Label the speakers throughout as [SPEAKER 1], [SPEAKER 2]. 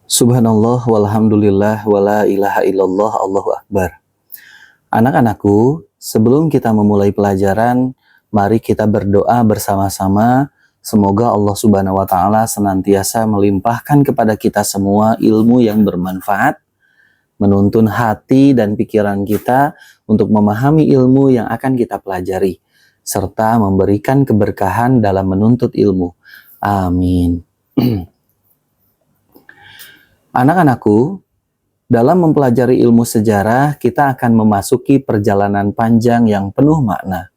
[SPEAKER 1] Subhanallah walhamdulillah wala ilaha illallah Allahu akbar. Anak-anakku, sebelum kita memulai pelajaran, mari kita berdoa bersama-sama. Semoga Allah Subhanahu wa taala senantiasa melimpahkan kepada kita semua ilmu yang bermanfaat, menuntun hati dan pikiran kita untuk memahami ilmu yang akan kita pelajari, serta memberikan keberkahan dalam menuntut ilmu. Amin. Anak-anakku, dalam mempelajari ilmu sejarah, kita akan memasuki perjalanan panjang yang penuh makna.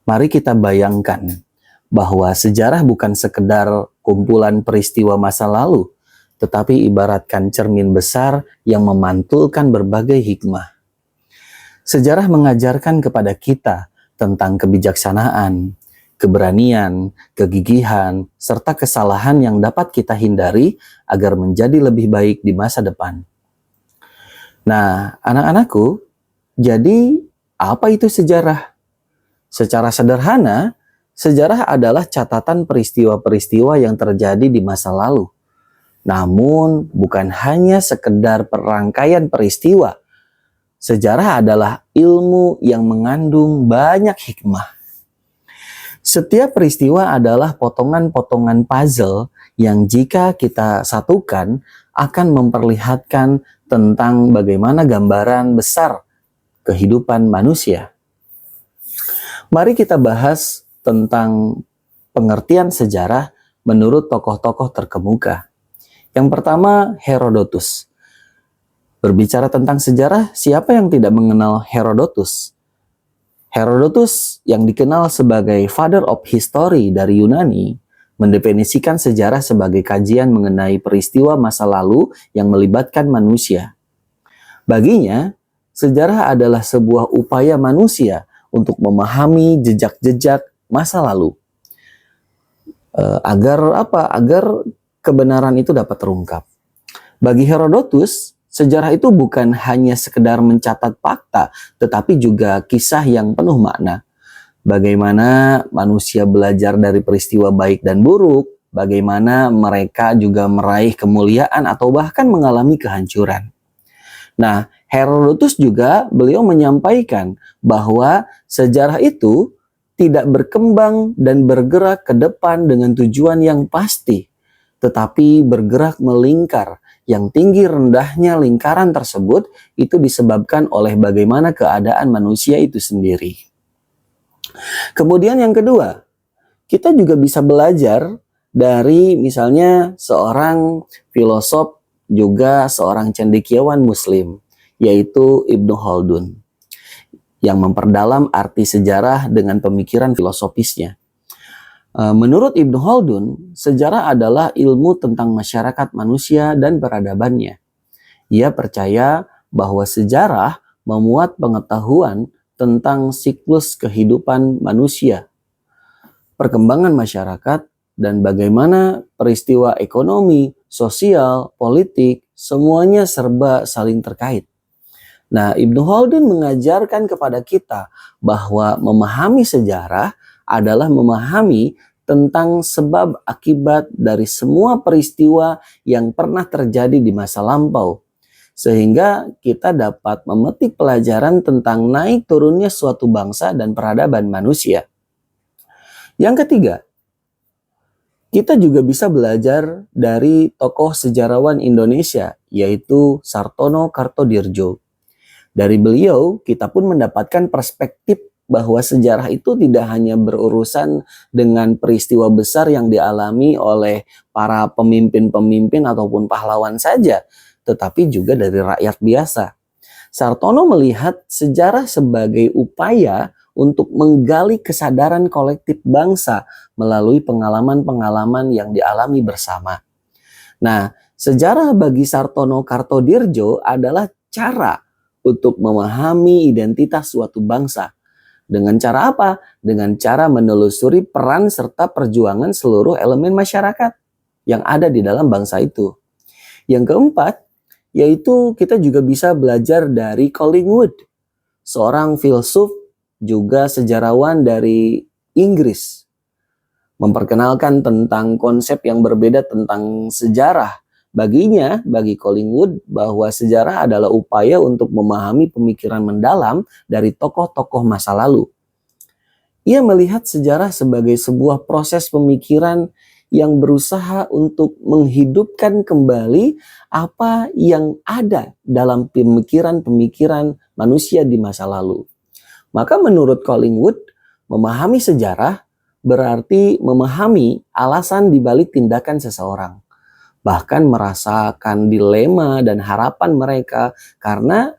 [SPEAKER 1] Mari kita bayangkan bahwa sejarah bukan sekedar kumpulan peristiwa masa lalu, tetapi ibaratkan cermin besar yang memantulkan berbagai hikmah. Sejarah mengajarkan kepada kita tentang kebijaksanaan, keberanian, kegigihan, serta kesalahan yang dapat kita hindari agar menjadi lebih baik di masa depan. Nah, anak-anakku, jadi apa itu sejarah? Secara sederhana, sejarah adalah catatan peristiwa-peristiwa yang terjadi di masa lalu. Namun, bukan hanya sekedar perangkaian peristiwa. Sejarah adalah ilmu yang mengandung banyak hikmah. Setiap peristiwa adalah potongan-potongan puzzle yang jika kita satukan akan memperlihatkan tentang bagaimana gambaran besar kehidupan manusia. Mari kita bahas tentang pengertian sejarah menurut tokoh-tokoh terkemuka. Yang pertama, Herodotus. Berbicara tentang sejarah, siapa yang tidak mengenal Herodotus? Herodotus yang dikenal sebagai Father of History dari Yunani mendefinisikan sejarah sebagai kajian mengenai peristiwa masa lalu yang melibatkan manusia. Baginya, sejarah adalah sebuah upaya manusia untuk memahami jejak-jejak masa lalu. Agar kebenaran itu dapat terungkap. Bagi Herodotus, sejarah itu bukan hanya sekedar mencatat fakta, tetapi juga kisah yang penuh makna. Bagaimana manusia belajar dari peristiwa baik dan buruk, bagaimana mereka juga meraih kemuliaan atau bahkan mengalami kehancuran. Nah, Herodotus juga beliau menyampaikan bahwa sejarah itu tidak berkembang dan bergerak ke depan dengan tujuan yang pasti, tetapi bergerak melingkar. Yang tinggi rendahnya lingkaran tersebut itu disebabkan oleh bagaimana keadaan manusia itu sendiri. Kemudian yang kedua, kita juga bisa belajar dari misalnya seorang filosof juga seorang cendekiawan muslim, yaitu Ibnu Khaldun, yang memperdalam arti sejarah dengan pemikiran filosofisnya. Menurut Ibnu Khaldun, sejarah adalah ilmu tentang masyarakat manusia dan peradabannya. Ia percaya bahwa sejarah memuat pengetahuan tentang siklus kehidupan manusia, perkembangan masyarakat, dan bagaimana peristiwa ekonomi, sosial, politik, semuanya serba saling terkait. Nah, Ibnu Khaldun mengajarkan kepada kita bahwa memahami sejarah adalah memahami tentang sebab akibat dari semua peristiwa yang pernah terjadi di masa lampau. Sehingga kita dapat memetik pelajaran tentang naik turunnya suatu bangsa dan peradaban manusia. Yang ketiga, kita juga bisa belajar dari tokoh sejarawan Indonesia, yaitu Sartono Kartodirjo. Dari beliau, kita pun mendapatkan perspektif bahwa sejarah itu tidak hanya berurusan dengan peristiwa besar yang dialami oleh para pemimpin-pemimpin ataupun pahlawan saja, tetapi juga dari rakyat biasa. Sartono melihat sejarah sebagai upaya untuk menggali kesadaran kolektif bangsa melalui pengalaman-pengalaman yang dialami bersama. Nah, sejarah bagi Sartono Kartodirjo adalah cara untuk memahami identitas suatu bangsa. Dengan cara apa? Dengan cara menelusuri peran serta perjuangan seluruh elemen masyarakat yang ada di dalam bangsa itu. Yang keempat, yaitu kita juga bisa belajar dari Collingwood, seorang filsuf juga sejarawan dari Inggris. Memperkenalkan tentang konsep yang berbeda tentang sejarah Bagi Collingwood, bahwa sejarah adalah upaya untuk memahami pemikiran mendalam dari tokoh-tokoh masa lalu. Ia melihat sejarah sebagai sebuah proses pemikiran yang berusaha untuk menghidupkan kembali apa yang ada dalam pemikiran-pemikiran manusia di masa lalu. Maka menurut Collingwood, memahami sejarah berarti memahami alasan dibalik tindakan seseorang. Bahkan merasakan dilema dan harapan mereka, karena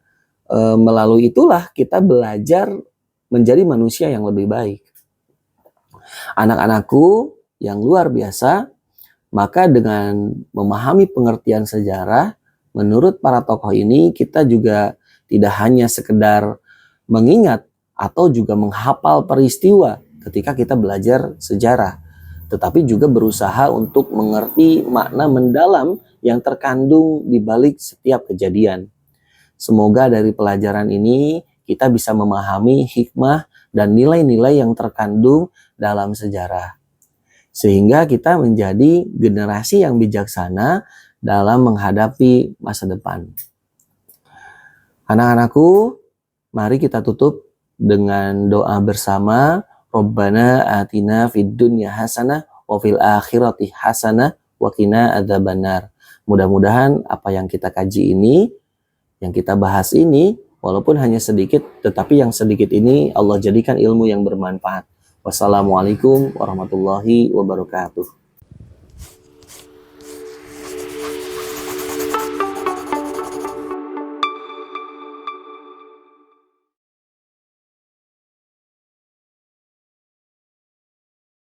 [SPEAKER 1] melalui itulah kita belajar menjadi manusia yang lebih baik. Anak-anakku yang luar biasa, maka dengan memahami pengertian sejarah, menurut para tokoh ini kita juga tidak hanya sekedar mengingat atau juga menghafal peristiwa ketika kita belajar sejarah, tetapi juga berusaha untuk mengerti makna mendalam yang terkandung di balik setiap kejadian. Semoga dari pelajaran ini kita bisa memahami hikmah dan nilai-nilai yang terkandung dalam sejarah, sehingga kita menjadi generasi yang bijaksana dalam menghadapi masa depan. Anak-anakku, mari kita tutup dengan doa bersama. Rabbana atina fid dunya hasanah wa fil akhirati hasanah wa qina adzabannar. Mudah-mudahan apa yang kita kaji ini, yang kita bahas ini, walaupun hanya sedikit, tetapi yang sedikit ini Allah jadikan ilmu yang bermanfaat. Wassalamualaikum warahmatullahi wabarakatuh.